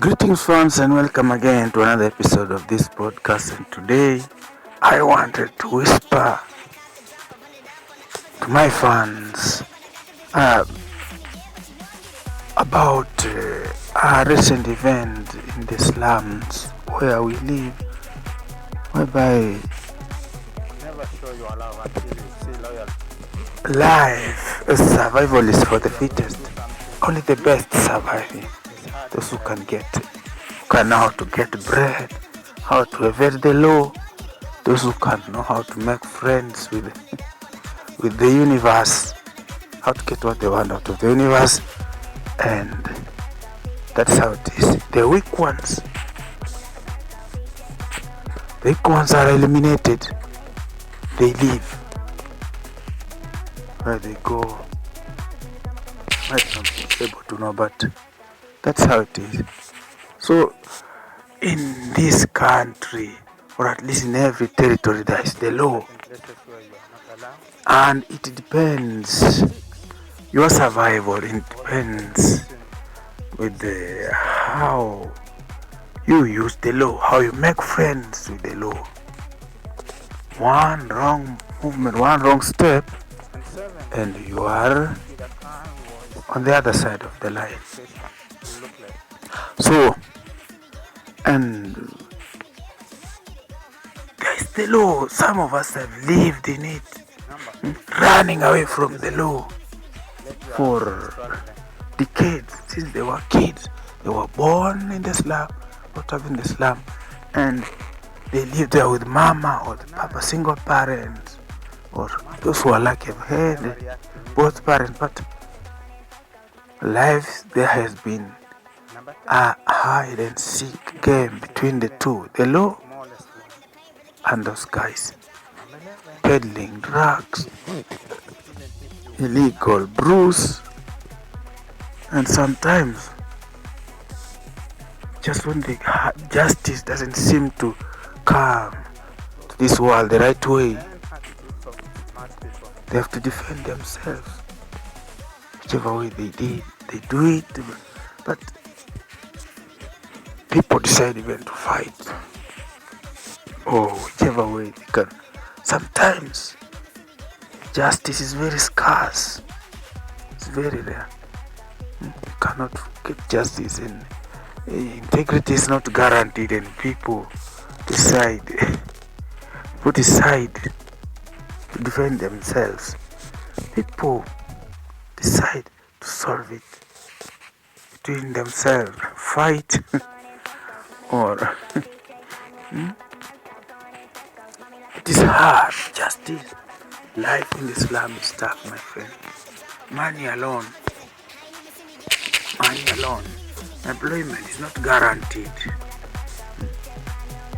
Greetings, friends, and welcome again to another episode of this podcast. And today, I wanted to whisper to my fans uh, about a recent event in the slums where we live, whereby life, survival is for the fittest. Only the best surviving. Those who can know how to get bread, how to evade the law, those who can know how to make friends with the universe, how to get what they want out of the universe, and that's how it is. The weak ones are eliminated. They leave. Where they go, might not be able to know, but that's how it is. So, in this country, or at least in every territory, there is the law, and it depends. Your survival depends with how you use the law, how you make friends with the law. One wrong movement, one wrong step, and you are on the other side of the line. So, and there's the law. Some of us have lived in it, running away from the law for decades. Since they were kids, they were born in the slum, brought up in the slum, and they live there with mama or the papa, single parents, or those who are lucky have had both parents. But life there has been a hide and seek game between the two, the law and those guys peddling drugs, illegal brews, and sometimes just when the justice doesn't seem to come to this world the right way, they have to defend themselves. Whichever way they do it, but people decide even to fight, or whichever way they can. Sometimes justice is very scarce, it's very rare. You cannot get justice, and integrity is not guaranteed, and people decide to defend themselves. People decide to solve it between themselves, fight or it is hard. Justice, life in the slum is tough, my friend. Money alone, employment is not guaranteed.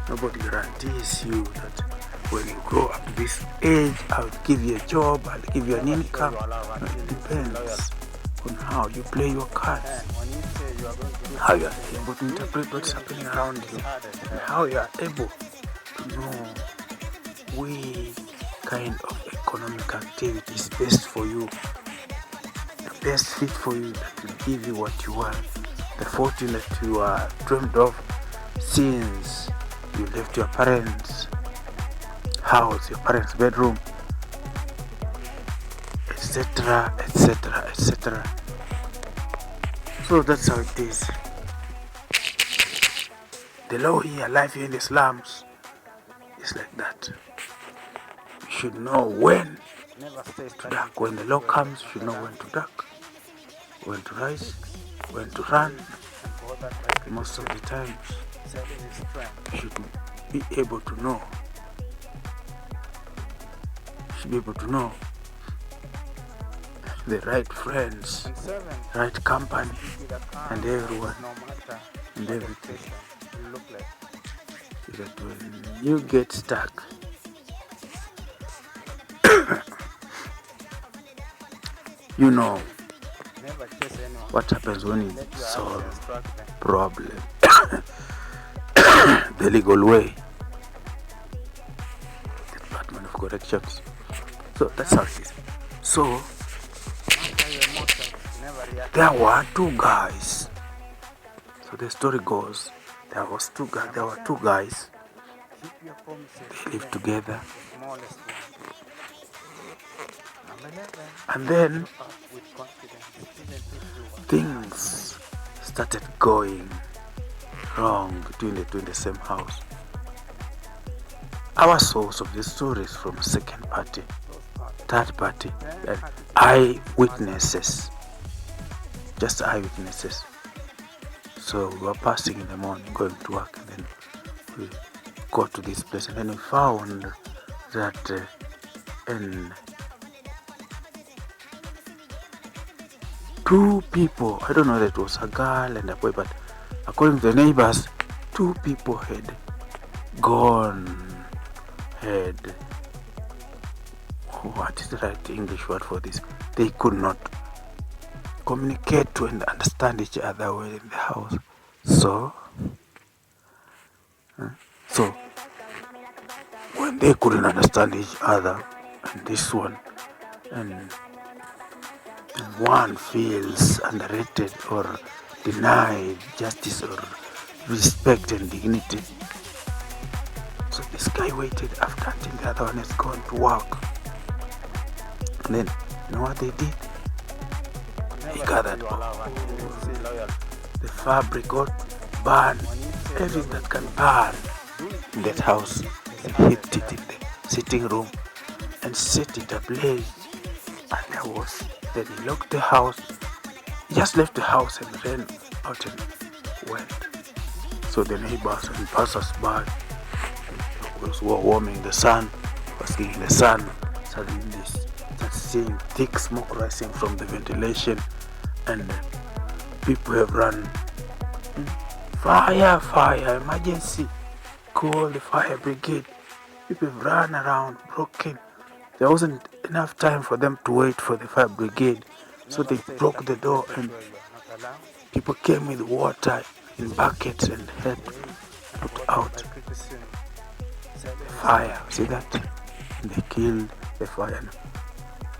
Nobody guarantees you that when you grow up to this age, I'll give you a job, I'll give you an income. It depends on how you play your cards, how you are able to interpret what's happening around you, and how you are able to know which kind of economic activity is best for you, the best fit for you, that will give you what you want, the fortune that you are dreamed of since you left your parents' house, your parents' bedroom, etc., etc., etc. So that's how it is. The law here, life here in the slums, is like that. You should know when to duck. When the law comes, you should know when to duck, when to rise, when to run. Most of the times, you should be able to know. The right friends, right company, and everyone, and everything. So that when you get stuck, you know what happens when you solve problem the legal way, the Department of Corrections. So that's how it is. So there were two guys So the story goes, there were two guys. They lived together, and then things started going wrong between the same house. Our source of the story is from second party, third party, and eyewitnesses, just eyewitnesses. So we were passing in the morning, going to work, and then we got to this place, and then we found that two people, I don't know that it was a girl and a boy, but according to the neighbors, two people had what is the right English word for this? They could not communicate to and understand each other well in the house. So when they couldn't understand each other, and this one, and one feels underrated or denied justice or respect and dignity. So this guy waited after until the other one has gone to work. And then, you know what they did? He gathered the fabric got burned, everything that can burn in that house, and hid it in the sitting room and set it ablaze. And then he locked the house. He just left the house and ran out and went. So the neighbors and passers-by, those who were warming the sun, basking in the sun, suddenly they start seeing thick smoke rising from the ventilation, and people have run. Fire, emergency, call the fire brigade. People have run around, broken. There wasn't enough time for them to wait for the fire brigade, so they broke the door, and people came with water in buckets and helped put out the fire. See that? And they killed the fire.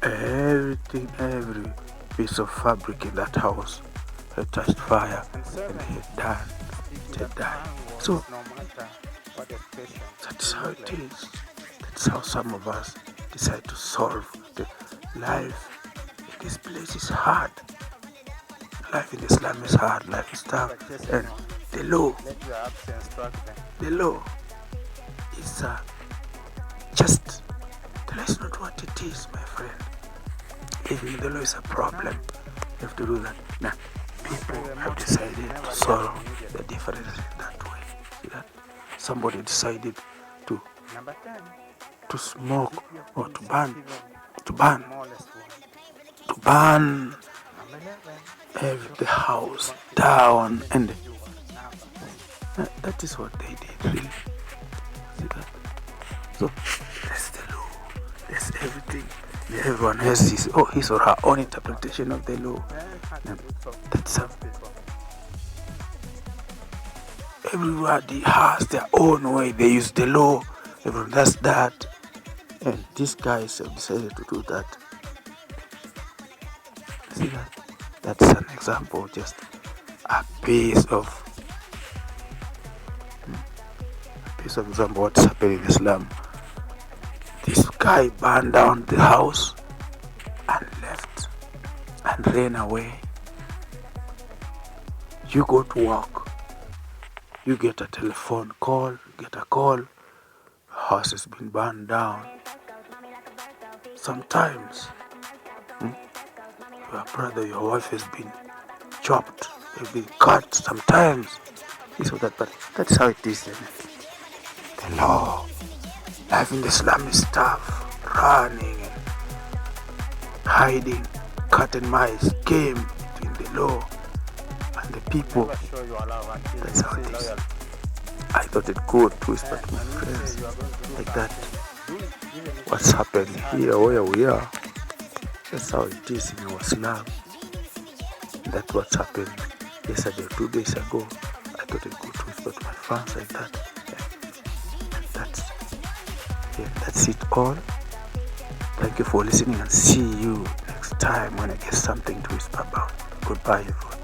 Everything, every piece of fabric in that house had touched fire, and they had died. So that's how it is. That's how some of us decide to solve the life in this place is hard. Life in the slum is hard. Life is tough. And the law is just, the law is not what it is, my friend. Living in the law is a problem. You have to do that. Now, people have decided to solve the difference in that way. See that? Somebody decided to smoke or to burn the house down, and that is what they did, really. See that? So that's the law. That's everything. Everyone has his or her own interpretation of the law. That's everybody has their own way they use the law. Everyone does that, and these guys have decided to do that. See that? That's an example, just a piece of example what's happening in Islam. This guy burned down the house and left and ran away. You go to work, you get a telephone call, the house has been burned down. Sometimes your brother, your wife has been chopped, they've been cut sometimes. This or that, but that's how it is. The law. Life in the slum is tough. Running and hiding, cat and mice game between the law and the people. That's how it is. I thought it could whisper to my friends like that. What's happening here, where we are? That's how it is in our slum. That's what's happened yesterday, 2 days ago. I thought it could whisper to my fans like that. That's it all. Thank you for listening, and see you next time when I get something to whisper about. Goodbye, everyone.